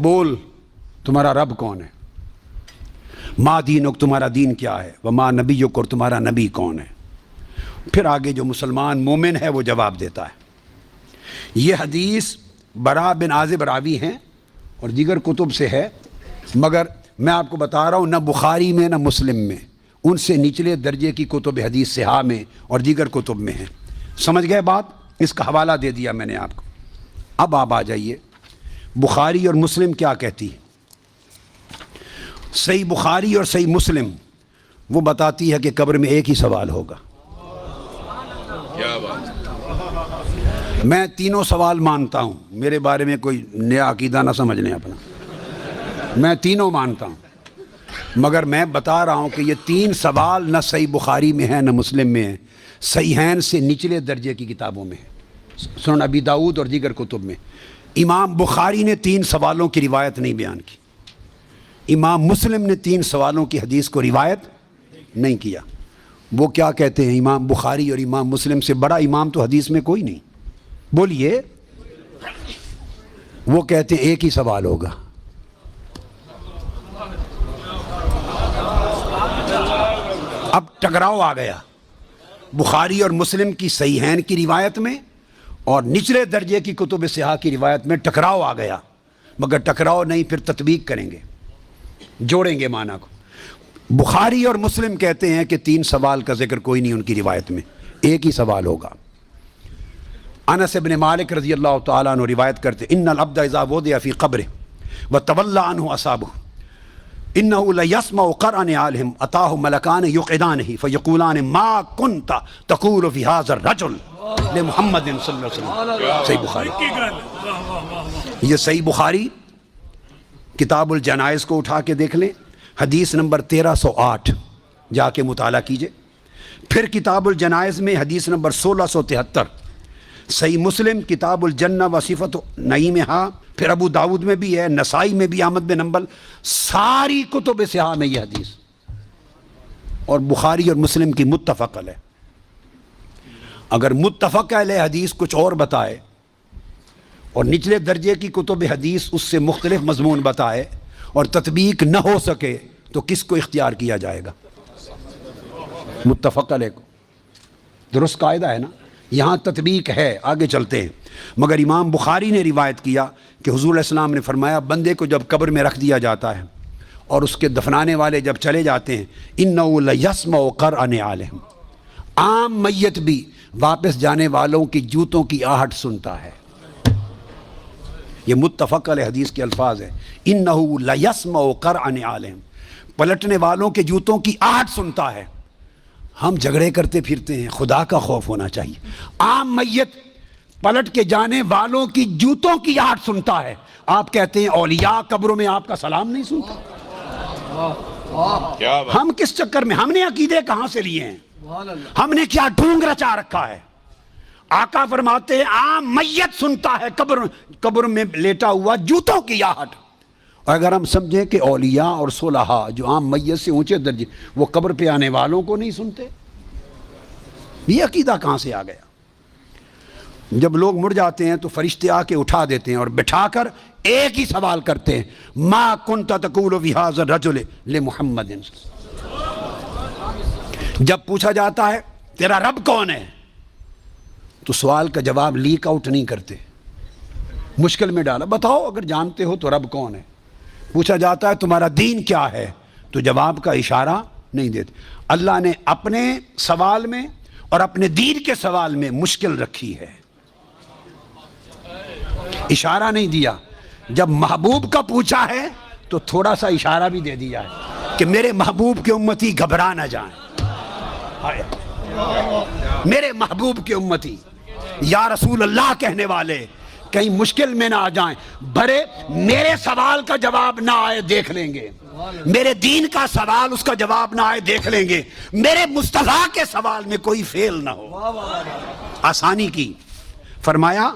بول تمہارا رب کون ہے؟ ما دینک تمہارا دین کیا ہے؟ وما نبیک اور تمہارا نبی کون ہے؟ پھر آگے جو مسلمان مومن ہے وہ جواب دیتا ہے۔ یہ حدیث برا بن عازب راوی ہیں اور دیگر کتب سے ہے، مگر میں آپ کو بتا رہا ہوں نہ بخاری میں نہ مسلم میں، ان سے نچلے درجے کی کتب حدیث صحاح میں اور دیگر کتب میں ہیں۔ سمجھ گئے بات؟ اس کا حوالہ دے دیا میں نے آپ کو۔ اب آپ آ جائیے بخاری اور مسلم کیا کہتی ہے۔ صحیح بخاری اور صحیح مسلم وہ بتاتی ہے کہ قبر میں ایک ہی سوال ہوگا۔ کیا بات؟ میں تینوں سوال مانتا ہوں، میرے بارے میں کوئی نیا عقیدہ نہ سمجھ لیں اپنا، میں تینوں مانتا ہوں، مگر میں بتا رہا ہوں کہ یہ تین سوال نہ صحیح بخاری میں ہے نہ مسلم میں ہے، صحیحین سے نچلے درجے کی کتابوں میں ہے، سنن ابی داؤد اور دیگر کتب میں۔ امام بخاری نے تین سوالوں کی روایت نہیں بیان کی، امام مسلم نے تین سوالوں کی حدیث کو روایت نہیں کیا۔ وہ کیا کہتے ہیں؟ امام بخاری اور امام مسلم سے بڑا امام تو حدیث میں کوئی نہیں، بولیے۔ وہ کہتے ہیں ایک ہی سوال ہوگا۔ اب ٹکراؤ آ گیا بخاری اور مسلم کی صحیحین کی روایت میں اور نچلے درجے کی کتب صحاح کی روایت میں ٹکراؤ آ گیا، مگر ٹکراؤ نہیں، پھر تطبیق کریں گے، جوڑیں گے معنی کو۔ بخاری اور مسلم کہتے ہیں کہ تین سوال کا ذکر کوئی نہیں ان کی روایت میں، ایک ہی سوال ہوگا۔ انس بن مالک رضی اللہ تعالیٰ عنہ روایت کرتے ان العبد اذا وضع فی قبرہ وتولى عنہ اصحابہ انه لیسمع قرع نعالهم اتاه ملکان یقعدانہ فیقولان ما کنت تقول فی هذا الرجل لمحمد صلی اللہ علیہ وسلم۔ صحیح بخاری، یہ صحیح بخاری کتاب الجنائز کو اٹھا کے دیکھ لیں، حدیث نمبر 1308 جا کے مطالعہ کیجئے۔ پھر کتاب الجنائز میں حدیث نمبر 1673، صحیح مسلم کتاب الجنہ و صفت نعیمہا، پھر ابو داود میں بھی ہے، نسائی میں بھی، احمد بن حنبل، ساری کتب صحاح میں یہ حدیث، اور بخاری اور مسلم کی متفق علیہ۔ اگر متفق علیہ حدیث کچھ اور بتائے اور نچلے درجے کی کتب حدیث اس سے مختلف مضمون بتائے اور تطبیق نہ ہو سکے تو کس کو اختیار کیا جائے گا؟ متفق علیہ کو۔ درست قاعدہ ہے نا؟ یہاں تطبیق ہے، آگے چلتے ہیں۔ مگر امام بخاری نے روایت کیا کہ حضور علیہ السلام نے فرمایا بندے کو جب قبر میں رکھ دیا جاتا ہے اور اس کے دفنانے والے جب چلے جاتے ہیں اِنَّهُ لَيَسْمَعُ قَرْعَ نِعَالِهِمْ، عام میت بھی واپس جانے والوں کی جوتوں کی آہٹ سنتا ہے۔ یہ متفق علیہ حدیث کے الفاظ ہیں، اِنَّهُ لَيَسْمَعُ قَرْعَ نِعَالِهِمْ، پلٹنے والوں کے جوتوں کی آہٹ سنتا ہے۔ ہم جھگڑے کرتے پھرتے ہیں، خدا کا خوف ہونا چاہیے۔ عام میت پلٹ کے جانے والوں کی جوتوں کی آہٹ سنتا ہے، آپ کہتے ہیں اولیاء قبروں میں آپ کا سلام نہیں سنتا۔ ہم کس چکر میں، ہم نے عقیدے کہاں سے لیے ہیں؟ ہم نے کیا ڈھونگ رچا رکھا ہے؟ آقا فرماتے ہیں عام میت سنتا ہے قبر میں لیٹا ہوا جوتوں کی آہٹ۔ اور اگر ہم سمجھیں کہ اولیاء اور صلحاء جو عام میت سے اونچے درجے وہ قبر پہ آنے والوں کو نہیں سنتے، یہ عقیدہ کہاں سے آ گیا؟ جب لوگ مر جاتے ہیں تو فرشتے آ کے اٹھا دیتے ہیں اور بٹھا کر ایک ہی سوال کرتے ہیں، ما کنت تقول فی ھذا الرجل لمحمد۔ جب پوچھا جاتا ہے تیرا رب کون ہے تو سوال کا جواب لیک آؤٹ نہیں کرتے، مشکل میں ڈالا، بتاؤ اگر جانتے ہو تو رب کون ہے۔ پوچھا جاتا ہے تمہارا دین کیا ہے تو جواب کا اشارہ نہیں دیتے۔ اللہ نے اپنے سوال میں اور اپنے دین کے سوال میں مشکل رکھی ہے، اشارہ نہیں دیا۔ جب محبوب کا پوچھا ہے تو تھوڑا سا اشارہ بھی دے دیا ہے کہ میرے محبوب کے امتی گھبرا نہ جائیں، میرے محبوب کے امتی یا رسول اللہ کہنے والے کہیں مشکل میں نہ آ جائیں، بھرے میرے سوال کا جواب نہ آئے دیکھ لیں گے، میرے دین کا سوال اس کا جواب نہ آئے دیکھ لیں گے، میرے مصطفیٰ کے سوال میں کوئی فیل نہ ہو۔ آسانی کی۔ فرمایا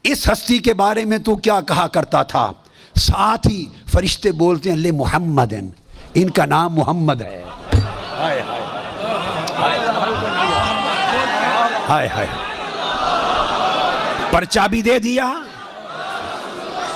اس ہستی کے بارے میں تو کیا کہا کرتا تھا؟ ساتھ ہی فرشتے بولتے ہیں لے محمد، ان کا نام محمد ہے۔ ہائے ہائے ہائے، پرچہ بھی دے دیا،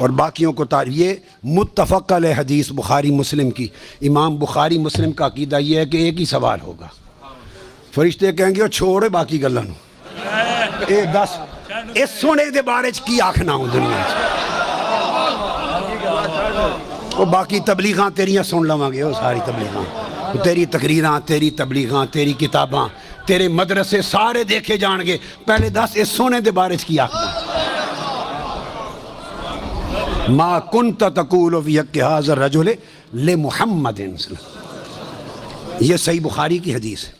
اور باقیوں کو یہ متفق علیہ حدیث بخاری مسلم کی. امام بخاری مسلم کا عقیدہ یہ ہے کہ ایک ہی سوال ہوگا. فرشتے کہیں گے چھوڑے باقی گلاں نوں اے دس اس سونے دے بارے چ کی آکھنا ہوں دنیا چ. وہ باقی تبلیغاں تیریاں سن لواں گے. وہ ساری تبلیغاں تیری تقریراں تیری تبلیغاں تیری کتاباں تیرے مدرسے سارے دیکھے جان گے. پہلے دس اس سونے دے بارے چ کی آکھنا. ما کنت تقول فی حق ھذا الرجل لمحمد. یہ صحیح بخاری کی حدیث ہے.